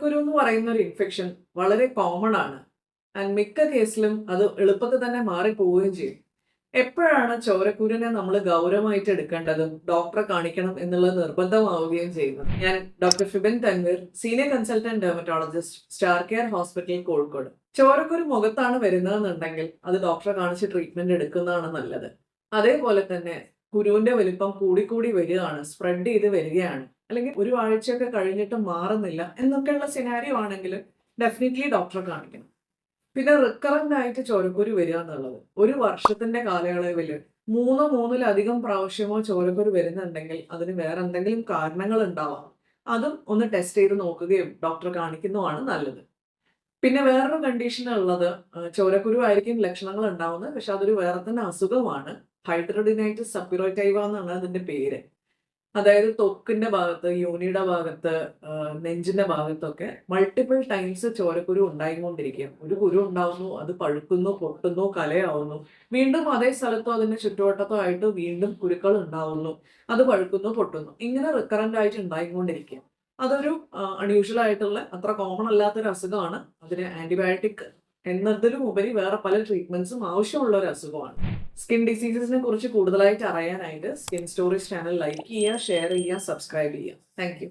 ചോരക്കുരു എന്ന് പറയുന്ന ഒരു ഇൻഫെക്ഷൻ വളരെ കോമൺ ആണ്. ആൻഡ് മിക്ക കേസിലും അത് എളുപ്പത്തിൽ തന്നെ മാറിപ്പോവുകയും ചെയ്യും. എപ്പോഴാണ് ചോരക്കുരുവിനെ നമ്മൾ ഗൗരവമായിട്ട് എടുക്കേണ്ടതും ഡോക്ടറെ കാണിക്കണം എന്നുള്ളത് നിർബന്ധമാവുകയും ചെയ്യുന്നത്? ഞാൻ doctor Fibin Tanveer, senior consultant dermatologist, star care hospital, Kozhikode. ചോരക്കുരു മുഖത്താണ് വരുന്നതെന്നുണ്ടെങ്കിൽ അത് ഡോക്ടറെ കാണിച്ച് ട്രീറ്റ്മെന്റ് എടുക്കുന്നതാണ് നല്ലത്. അതേപോലെ തന്നെ കുരുവിന്റെ വലിപ്പം കൂടിക്കൂടി വരികയാണ്, സ്പ്രെഡ് ചെയ്ത് വരികയാണ്, അല്ലെങ്കിൽ ഒരു ആഴ്ചയൊക്കെ കഴിഞ്ഞിട്ട് മാറുന്നില്ല എന്നൊക്കെയുള്ള സിനാരിയോ ആണെങ്കിൽ ഡെഫിനറ്റ്ലി ഡോക്ടറെ കാണിക്കണം. പിന്നെ റിക്കറന്റ് ആയിട്ട് ചോരക്കുരു വരിക എന്നുള്ളത് ഒരു വർഷത്തിന്റെ കാലയളവിൽ മൂന്നിലധികം പ്രാവശ്യമോ ചോരക്കുരു വരുന്നുണ്ടെങ്കിൽ അതിന് വേറെ എന്തെങ്കിലും കാരണങ്ങൾ ഉണ്ടാവാം. അതും ഒന്ന് ടെസ്റ്റ് ചെയ്ത് നോക്കുകയും ഡോക്ടറെ കാണിക്കുന്നതുമാണ് നല്ലത്. പിന്നെ വേറൊരു കണ്ടീഷൻ ഉള്ളത്, ചോരക്കുരു ആയിരിക്കും ലക്ഷണങ്ങൾ ഉണ്ടാവുന്നത്, പക്ഷെ അതൊരു വേറെ തന്നെ അസുഖമാണ്. ഹൈഡ്രഡിനൈറ്റിസ് സബ്ക്യൂറേറ്റൈവ എന്നാണ് അതിന്റെ പേര്. അതായത് ത്വക്കിന്റെ ഭാഗത്ത്, യോനിയുടെ ഭാഗത്ത്, നെഞ്ചിന്റെ ഭാഗത്തൊക്കെ മൾട്ടിപ്പിൾ ടൈംസ് ചോരക്കുരു ഉണ്ടായിക്കൊണ്ടിരിക്കും. ഒരു കുരു ഉണ്ടാവുന്നു, അത് പഴുക്കുന്നു, പൊട്ടുന്നു, കലയാവുന്നു, വീണ്ടും അതേ സ്ഥലത്തോ അതിന്റെ ചുറ്റുവട്ടത്തോ ആയിട്ട് വീണ്ടും കുരുക്കൾ ഉണ്ടാവുന്നു, അത് പഴുക്കുന്നു, പൊട്ടുന്നു, ഇങ്ങനെ റിക്കറന്റ് ആയിട്ട് ഉണ്ടായിക്കൊണ്ടിരിക്കും. അതൊരു അൺയൂഷ്വൽ ആയിട്ടുള്ള, അത്ര കോമൺ അല്ലാത്തൊരു അസുഖമാണ്. അതിന് ആന്റിബയോട്ടിക് എന്നതിലും ഉപരി വേറെ പല ട്രീറ്റ്മെന്റ്സും ആവശ്യമുള്ള ഒരു അസുഖമാണ്. സ്കിൻ ഡിസീസസിനെ കുറിച്ച് കൂടുതലായിട്ട് അറിയാനായിട്ട് സ്കിൻ സ്റ്റോറീസ് ചാനൽ ലൈക്ക് ചെയ്യുക, ഷെയർ ചെയ്യുക, സബ്സ്ക്രൈബ് ചെയ്യുക. Thank you.